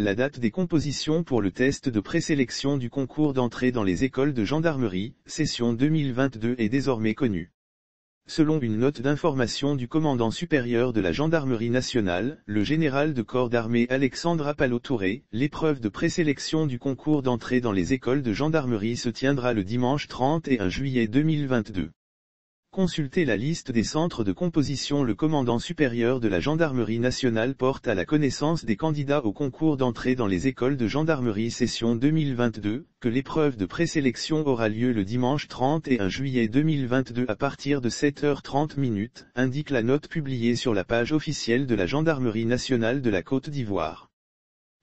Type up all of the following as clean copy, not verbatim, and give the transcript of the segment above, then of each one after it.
La date des compositions pour le test de présélection du concours d'entrée dans les écoles de gendarmerie, session 2022 est désormais connue. Selon une note d'information du commandant supérieur de la gendarmerie nationale, le général de corps d'armée Alexandre Appalo-Touré, l'épreuve de présélection du concours d'entrée dans les écoles de gendarmerie se tiendra le dimanche 31 juillet 2022. Consultez la liste des centres de composition. Le commandant supérieur de la gendarmerie nationale porte à la connaissance des candidats au concours d'entrée dans les écoles de gendarmerie session 2022, que l'épreuve de présélection aura lieu le dimanche 31 juillet 2022 à partir de 7h30, indique la note publiée sur la page officielle de la gendarmerie nationale de la Côte d'Ivoire.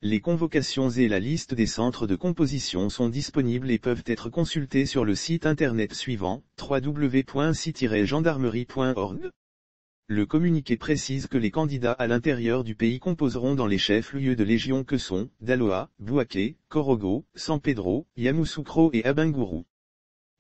Les convocations et la liste des centres de composition sont disponibles et peuvent être consultés sur le site internet suivant, www.ci-gendarmerie.org. Le communiqué précise que les candidats à l'intérieur du pays composeront dans les chefs-lieux de légion que sont Daloa, Bouaké, Korogo, San Pedro, Yamoussoukro et Abengourou.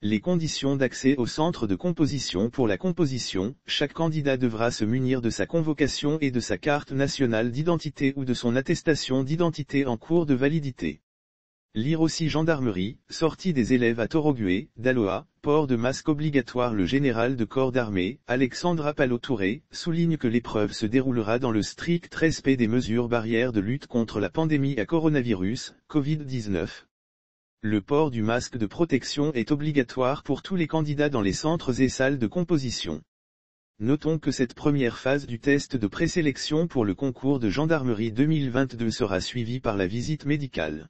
Les conditions d'accès au centre de composition. Pour la composition, chaque candidat devra se munir de sa convocation et de sa carte nationale d'identité ou de son attestation d'identité en cours de validité. Lire aussi gendarmerie, sortie des élèves à Torogué, Daloa, port de masque obligatoire. Le général de corps d'armée, Alexandre Appalo-Touré, souligne que l'épreuve se déroulera dans le strict respect des mesures barrières de lutte contre la pandémie à coronavirus, Covid-19. Le port du masque de protection est obligatoire pour tous les candidats dans les centres et salles de composition. Notons que cette première phase du test de présélection pour le concours de gendarmerie 2022 sera suivie par la visite médicale.